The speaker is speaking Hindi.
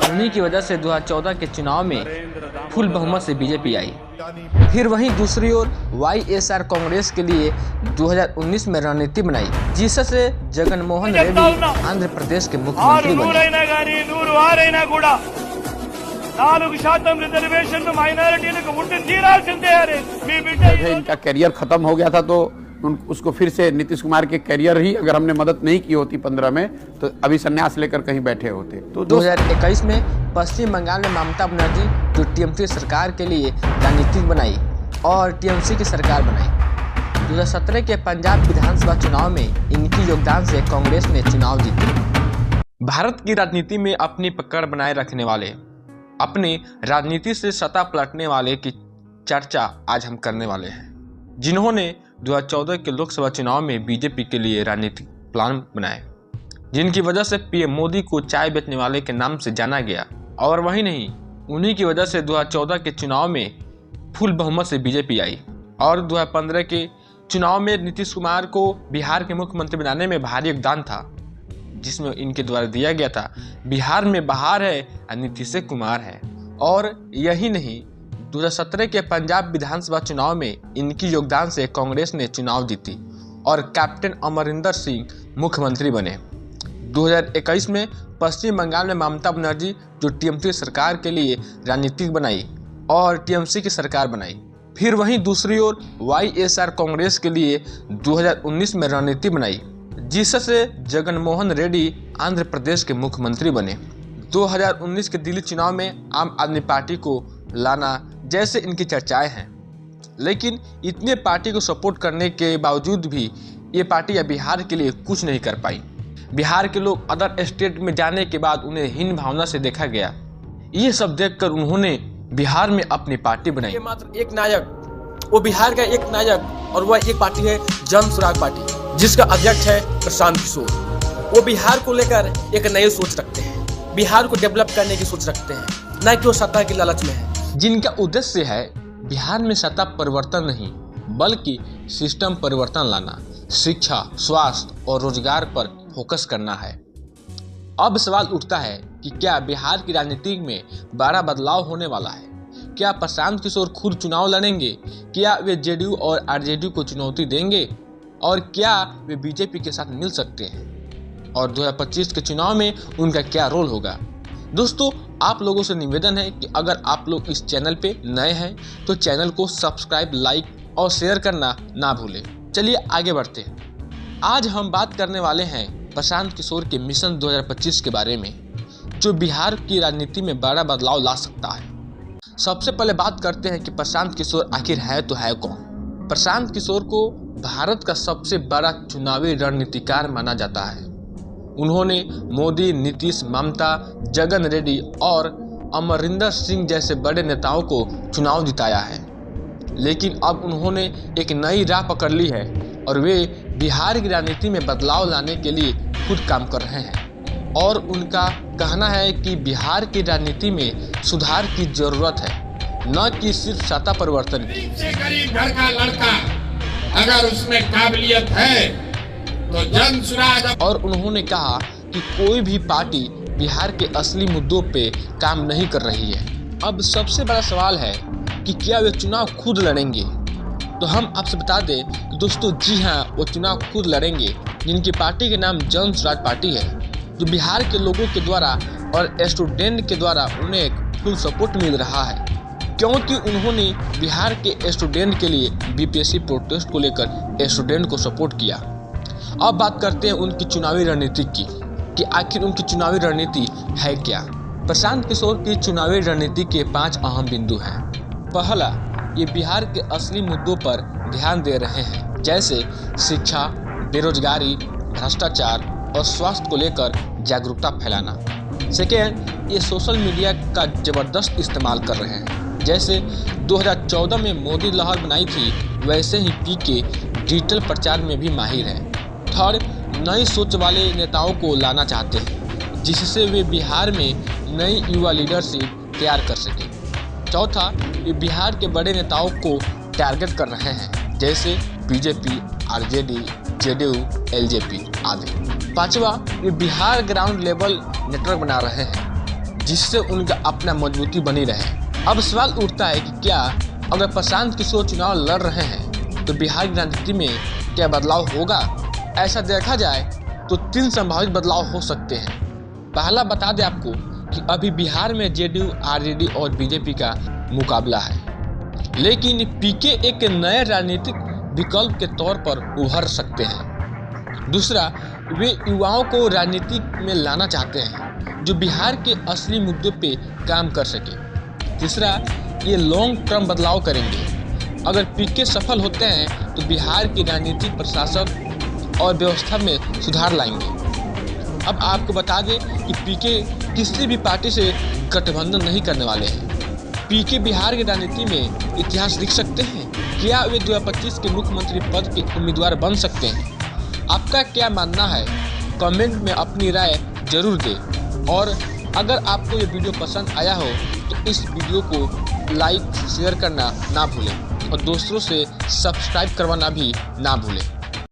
उन्हीं की वजह से 2014 के चुनाव में फुल बहुमत से बीजेपी आई। फिर वहीं दूसरी ओर YSR कांग्रेस के लिए 2019 में रणनीति बनाई, जिससे जगन मोहन रेड्डी आंध्र प्रदेश के मुख्यमंत्री बने। 4% रिजर्वेशन మైనారిటీలకు ఉండి తీరాల్సిందే అని మీ బిడ్డ इनका करियर खत्म हो गया था, तो उसको फिर से नीतीश कुमार के करियर ही अगर हमने मदद नहीं की होती 15 में, तो अभी संन्यास लेकर कहीं बैठे होते। तो 2021 में पश्चिम बंगाल में ममता बनर्जी जो TMC सरकार के लिए रणनीति बनाई और TMC की सरकार बनाई। 2017 के पंजाब विधानसभा चुनाव में इनकी योगदान से कांग्रेस ने चुनाव जीती। भारत की राजनीति में अपनी पकड़ बनाए रखने वाले, अपनी राजनीति से सत्ता पलटने वाले की चर्चा आज हम करने वाले हैं, जिन्होंने 2014 के लोकसभा चुनाव में बीजेपी के लिए राजनीतिक प्लान बनाए, जिनकी वजह से PM मोदी को चाय बेचने वाले के नाम से जाना गया। और वही नहीं, उन्हीं की वजह से 2014 के चुनाव में फुल बहुमत से बीजेपी आई और 2015 के चुनाव में नीतीश कुमार को बिहार के मुख्यमंत्री बनाने में भारी योगदान था, जिसमें इनके द्वारा दिया गया था बिहार में बहार है और नीतीश कुमार है। और यही नहीं, 2017 के पंजाब विधानसभा चुनाव में इनकी योगदान से कांग्रेस ने चुनाव जीती और कैप्टन अमरिंदर सिंह मुख्यमंत्री बने। 2021 में पश्चिम बंगाल में ममता बनर्जी जो TMC सरकार के लिए रणनीति बनाई और TMC की सरकार बनाई। फिर वहीं दूसरी ओर YSR कांग्रेस के लिए 2019 में रणनीति बनाई, जिससे जगन मोहन रेड्डी आंध्र प्रदेश के मुख्यमंत्री बने। 2019 के दिल्ली चुनाव में आम आदमी पार्टी को लाना जैसे इनकी चर्चाएं हैं, लेकिन इतने पार्टी को सपोर्ट करने के बावजूद भी ये पार्टी या बिहार के लिए कुछ नहीं कर पाई। बिहार के लोग अदर स्टेट में जाने के बाद उन्हें हीन भावना से देखा गया। ये सब देखकर उन्होंने बिहार में अपनी पार्टी बनाई। ये मात्र एक नायक, वो बिहार का एक नायक, और वह एक पार्टी है जन सुराग पार्टी, जिसका अध्यक्ष है प्रशांत किशोर। वो बिहार को लेकर एक नई सोच रखते हैं, बिहार को डेवलप करने की सोच रखते हैं, न कि वो सत्ता की लालच में है, जिनका उद्देश्य है बिहार में सत्ता परिवर्तन नहीं बल्कि सिस्टम परिवर्तन लाना, शिक्षा, स्वास्थ्य और रोजगार पर फोकस करना है। अब सवाल उठता है कि क्या बिहार की राजनीति में बड़ा बदलाव होने वाला है? क्या प्रशांत किशोर खुद चुनाव लड़ेंगे? क्या वे JDU और RJD को चुनौती देंगे? और क्या वे बीजेपी के साथ मिल सकते हैं? और 2025 के चुनाव में उनका क्या रोल होगा? दोस्तों, आप लोगों से निवेदन है कि अगर आप लोग इस चैनल पे नए हैं तो चैनल को सब्सक्राइब, लाइक और शेयर करना ना भूलें। चलिए आगे बढ़ते हैं। आज हम बात करने वाले हैं प्रशांत किशोर के मिशन 2025 के बारे में, जो बिहार की राजनीति में बड़ा बदलाव ला सकता है। सबसे पहले बात करते हैं कि प्रशांत किशोर आखिर है तो है कौन। प्रशांत किशोर को भारत का सबसे बड़ा चुनावी रणनीतिकार माना जाता है। उन्होंने मोदी, नीतीश, ममता, जगन रेड्डी और अमरिंदर सिंह जैसे बड़े नेताओं को चुनाव जिताया है, लेकिन अब उन्होंने एक नई राह पकड़ ली है और वे बिहार की राजनीति में बदलाव लाने के लिए खुद काम कर रहे हैं। और उनका कहना है कि बिहार की राजनीति में सुधार की जरूरत है, न कि सिर्फ सत्ता परिवर्तन की। गरीब घर का लड़का अगर उसमें काबिलियत है तो जन सुराग। और उन्होंने कहा कि कोई भी पार्टी बिहार के असली मुद्दों पे काम नहीं कर रही है। अब सबसे बड़ा सवाल है कि क्या वे चुनाव खुद लड़ेंगे? तो हम आपसे बता दें कि दोस्तों, जी हाँ, वो चुनाव खुद लड़ेंगे, जिनकी पार्टी के नाम जन सुराग पार्टी है, जो बिहार के लोगों के द्वारा और स्टूडेंट के द्वारा उन्हें एक फुल सपोर्ट मिल रहा है, क्योंकि उन्होंने बिहार के स्टूडेंट के लिए BPSC प्रोटेस्ट को लेकर स्टूडेंट को सपोर्ट किया। अब बात करते हैं उनकी चुनावी रणनीति की कि आखिर उनकी चुनावी रणनीति है क्या। प्रशांत किशोर की चुनावी रणनीति के 5 अहम बिंदु हैं। पहला, ये बिहार के असली मुद्दों पर ध्यान दे रहे हैं, जैसे शिक्षा, बेरोजगारी, भ्रष्टाचार और स्वास्थ्य को लेकर जागरूकता फैलाना। सेकेंड, ये सोशल मीडिया का जबरदस्त इस्तेमाल कर रहे हैं, जैसे 2014 में मोदी लहर बनाई थी, वैसे ही PK डिजिटल प्रचार में भी माहिर है। थर्ड, नई सोच वाले नेताओं को लाना चाहते हैं, जिससे वे बिहार में नई युवा लीडरशिप तैयार कर सकें। चौथा, ये बिहार के बड़े नेताओं को टारगेट कर रहे हैं, जैसे BJP, RJD, JDU, LJP आदि। पांचवा, ये बिहार ग्राउंड लेवल नेटवर्क बना रहे हैं, जिससे उनका अपना मजबूती बनी रहे। अब सवाल उठता है कि क्या अगर प्रशांत किशोर चुनाव लड़ रहे हैं तो बिहार की राजनीति में क्या बदलाव होगा? ऐसा देखा जाए तो 3 संभावित बदलाव हो सकते हैं। पहला बता दें आपको कि अभी बिहार में जेडीयू, आरजेडी और बीजेपी का मुकाबला है, लेकिन पीके एक नए राजनीतिक विकल्प के तौर पर उभर सकते हैं। दूसरा, वे युवाओं को राजनीति में लाना चाहते हैं जो बिहार के असली मुद्दों पे काम कर सके। तीसरा, ये लॉन्ग टर्म बदलाव करेंगे। अगर पीके सफल होते हैं तो बिहार की राजनीतिक, प्रशासन और व्यवस्था में सुधार लाएंगे। अब आपको बता दें कि पीके किसी भी पार्टी से गठबंधन नहीं करने वाले हैं। पीके बिहार की राजनीति में इतिहास लिख सकते हैं। क्या वे 2025 के मुख्यमंत्री पद के उम्मीदवार बन सकते हैं? आपका क्या मानना है? कमेंट में अपनी राय जरूर दें। और अगर आपको ये वीडियो पसंद आया हो तो इस वीडियो को लाइक, शेयर करना ना भूलें और दोस्तों से सब्सक्राइब करवाना भी ना भूलें।